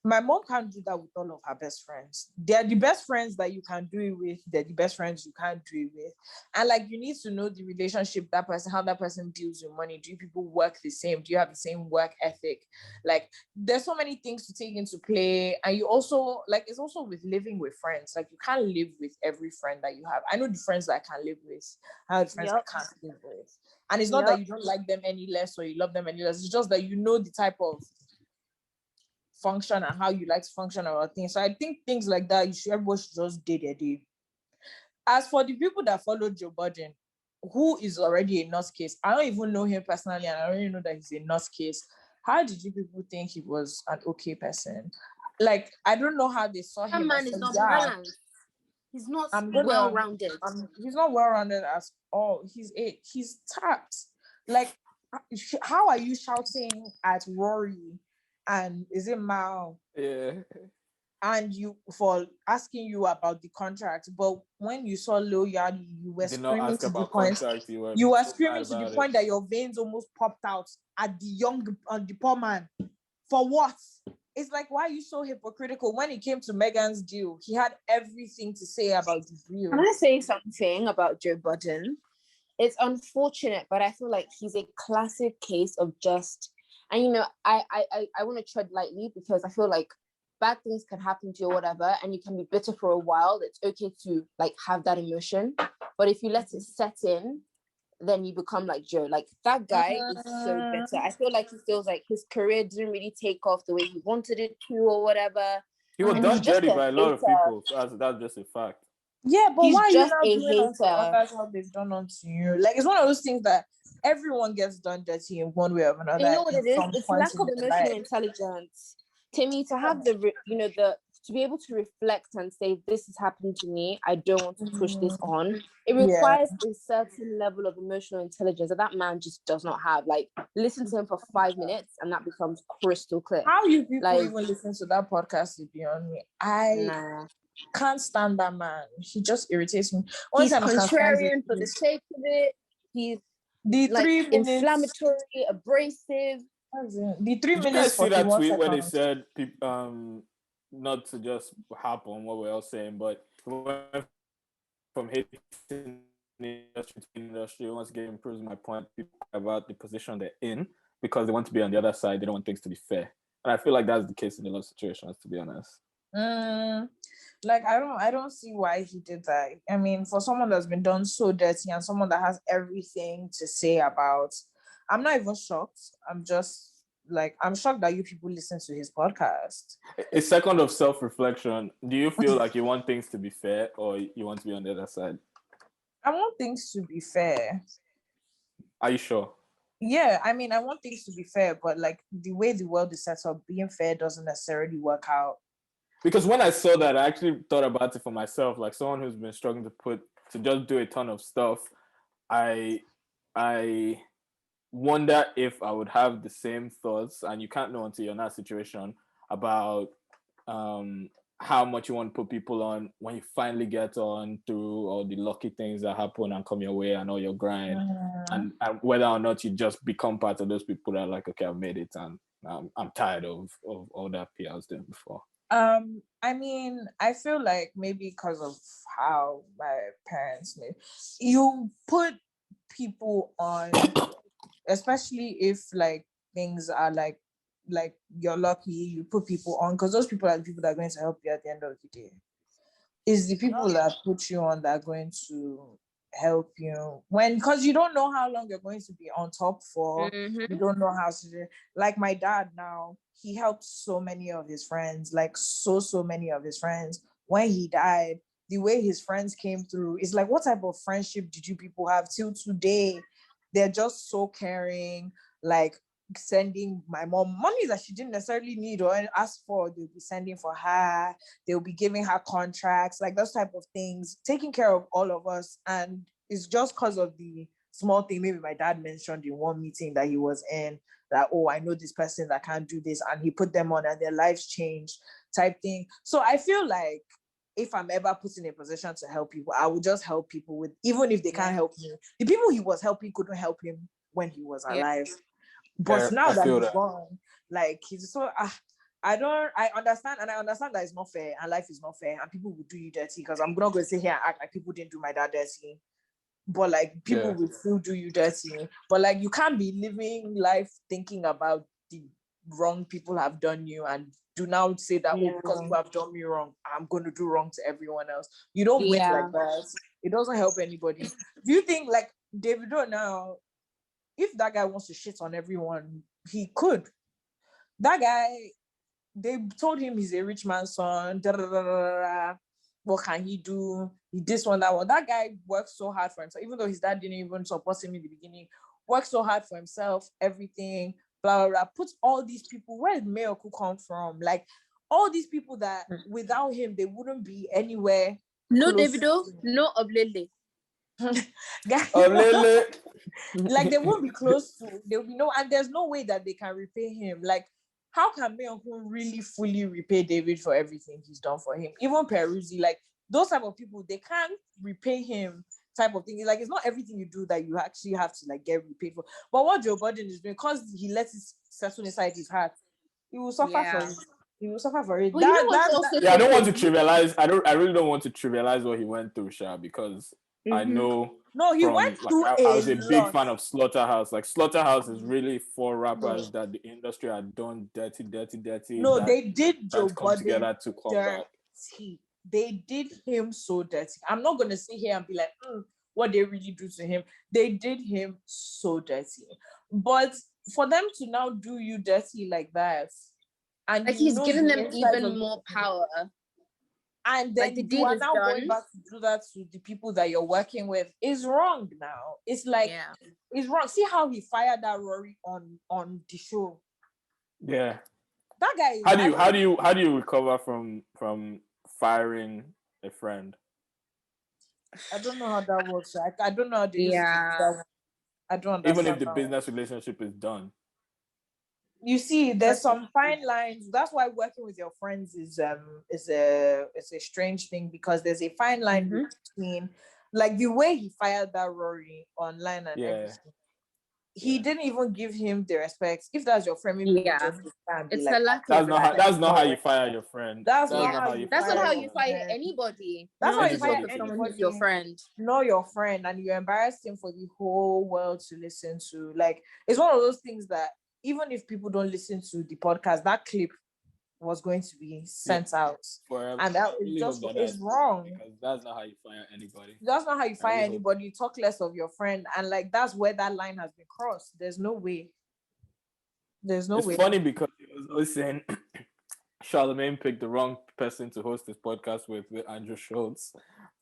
my mom can't do that with all of her best friends. They're the best friends that you can do it with. They're the best friends you can't do it with. And like, you need to know the relationship, that person, how that person deals with money. Do you people work the same? Do you have the same work ethic? Like, there's so many things to take into play. And you also, like, it's also with living with friends. Like, you can't live with every friend that you have. I know the friends that I can live with. I have friends I can't live with. And it's not that you don't like them any less or you love them any less. It's just that you know the type of function and how you like to function about things. So I think things like that, everyone should just do their day. As for the people that follow Joe Budden, who is already a nutcase, I don't even know him personally, and I don't even know that he's a nutcase. How did you people think he was an okay person? Like, I don't know how they saw him. That man is not balanced. He's not well-rounded. He's not well-rounded at all. He's tapped. Like, how are you shouting at Rory? And is it Mal? Yeah. And you for asking you about the contract, but when you saw Lil Yachty, you were screaming to the point. You were screaming to the point that your veins almost popped out at the poor man. For what? It's like, why are you so hypocritical? When it came to Megan's deal, he had everything to say about the deal. Can I say something about Joe Budden? It's unfortunate, but I feel like he's a classic case of just. And, you know, I want to tread lightly because I feel like bad things can happen to you or whatever, and you can be bitter for a while. It's okay to, like, have that emotion. But if you let it set in, then you become like Joe. Like, that guy is so bitter. I feel like he feels like his career didn't really take off the way he wanted it to or whatever. He was done dirty by a lot of people. That's just a fact. Yeah, but he's why just are you not doing unto others how they've done unto you? Like, it's one of those things that everyone gets done dirty in one way or another. You know what it is? It's lack of emotional intelligence. Timmy, to have to be able to reflect and say, this is happening to me, I don't want to push this on. It requires a certain level of emotional intelligence that man just does not have. Like, listen to him for 5 minutes and that becomes crystal clear. How you people even listen to that podcast is beyond me. I can't stand that man. He just irritates me. He's contrarian for the sake of it. He's inflammatory, abrasive. The 3 minutes. Did you guys see that tweet where they said not to just harp on what we're all saying, but from hating the industry, once again proves my point about the position they're in because they want to be on the other side. They don't want things to be fair, and I feel like that's the case in a lot of situations, to be honest. Like, I don't see why he did that. I mean, for someone that's been done so dirty and someone that has everything to say about, I'm not even shocked. I'm just like, I'm shocked that you people listen to his podcast. A second of self-reflection. Do you feel like you want things to be fair or you want to be on the other side? I want things to be fair. Are you sure? Yeah, I mean, I want things to be fair, but like the way the world is set up, being fair doesn't necessarily work out. Because when I saw that, I actually thought about it for myself, like someone who's been struggling to just do a ton of stuff. I wonder if I would have the same thoughts, and you can't know until you're in that situation, about how much you want to put people on when you finally get on through all the lucky things that happen and come your way and all your grind, and whether or not you just become part of those people that are like, okay, I've made it and I'm tired of all that P I was doing before. I mean, I feel like maybe because of how my parents made you put people on, especially if like things are like you're lucky, you put people on because those people are the people that are going to help you at the end of the day. It's the people that put you on that are going to help you because you don't know how long you're going to be on top for. You don't know how to do. Like my dad now, he helped so many of his friends, like so many of his friends. When he died, the way his friends came through, it's like, what type of friendship did you people have till today? They're just so caring, like sending my mom money that she didn't necessarily need or ask for. They'll be sending for her, they'll be giving her contracts, like those type of things, taking care of all of us. And it's just because of the small thing maybe my dad mentioned in one meeting that he was in, that, oh, I know this person that can't do this, and he put them on and their lives changed type thing. So I feel like if I'm ever put in a position to help people, I would just help people with, even if they can't help me. The people he was helping couldn't help him when he was alive. But now that he's gone, like he's so I understand, and I understand that it's not fair and life is not fair and people will do you dirty, because I'm not going to sit here and act like people didn't do my dad dirty. But like people will still do you dirty. But like you can't be living life thinking about the wrong people have done you and do now say that because people have done me wrong, I'm going to do wrong to everyone else. You don't win like that. It doesn't help anybody. Do you think like Davido now, if that guy wants to shit on everyone, he could. That guy, they told him he's a rich man's son. What can he do? He this one, that one. That guy worked so hard for himself, even though his dad didn't even support him in the beginning. Worked so hard for himself, everything, blah, blah, blah. Put all these people, where did Mayoku come from? Like, all these people that without him, they wouldn't be anywhere. No Davido, no Oblele. Like they won't be close to, there will be no, and there's no way that they can repay him. Like, how can Mayoku really fully repay David for everything he's done for him? Even Peruzzi, like those type of people, they can't repay him type of thing. It's like, it's not everything you do that you actually have to like get repaid for. But what Joe Budden is doing, because he lets it settle inside his heart, he will suffer for it. He will suffer for it. Well, I don't want to trivialize. I really don't want to trivialize what he went through, Sha, because I know. No, he went through I was a big fan of Slaughterhouse. Like Slaughterhouse is really for rappers that the industry had done dirty. No, they did Joe Budden together to come back. They did him so dirty. I'm not gonna sit here and be like, what they really do to him. They did him so dirty. But for them to now do you dirty like that, and like he's giving them even more power. And then like you are now going back to do that to the people that you're working with is wrong now. It's like, it's wrong. See how he fired that Rory on the show. Yeah. That guy is how do you recover from firing a friend? I don't know how that works. I don't know how to I don't understand. Even if the business relationship is done. You see, there's some fine lines. That's why working with your friends is a strange thing, because there's a fine line between, like the way he fired that Rory online and everything. He didn't even give him the respect. If that's your friend, maybe it's like, a lack of respect. That's not how you fire your friend. That's not how you fire anybody. That's how you fire someone who's your friend. Not your friend, and you embarrassed him for the whole world to listen to. Like, it's one of those things that even if people don't listen to the podcast, that clip was going to be sent out. Forever. And that is wrong. Because that's not how you fire anybody. That's not how you fire anybody. You talk less of your friend. And like, that's where that line has been crossed. There's no way. It's funny because he was always saying Charlemagne picked the wrong person to host this podcast with Andrew Schultz.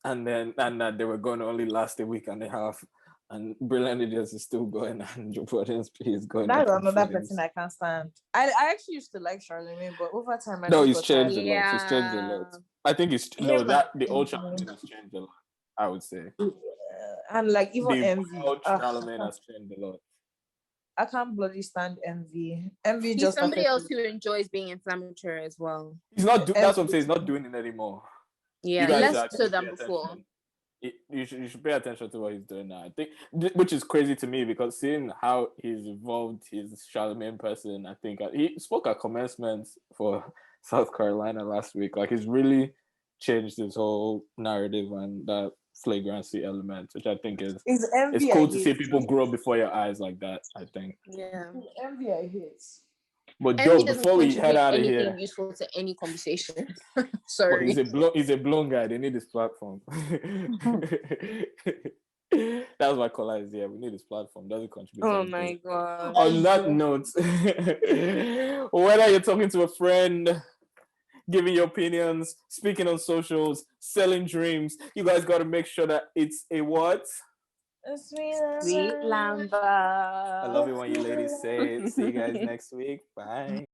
And that they were going to only last a week and a half. And Brilliant Idiots is still going, and Joe Budden's is going. That's another person I can't stand. I actually used to like Charlemagne, but over time, he's changed a lot. He's changed a lot. I think the old Charlemagne has changed a lot, I would say. And like even Envy, old Charlemagne has changed a lot. I can't bloody stand Envy. Envy he's just somebody else who enjoys being inflammatory as well. He's not. That's what I'm saying. He's not doing it anymore. Yeah, less so than before. you should pay attention to what he's doing now. I think, which is crazy to me because seeing how he's evolved his Charlemagne person, I think he spoke at commencement for South Carolina last week. Like he's really changed his whole narrative and that flagrancy element, which I think is it's cool to see people grow before your eyes like that. I think. Yeah. Envy I hate. But Joe, before we head out of here, useful to any conversation. Sorry, he's a blown guy. They need his platform. That's why Kola is here. We need his platform. Doesn't contribute. Oh my god. On that note, whether you're talking to a friend, giving your opinions, speaking on socials, selling dreams, you guys got to make sure that it's a what? A sweet Lamba. I love it when you ladies say it. See you guys next week. Bye.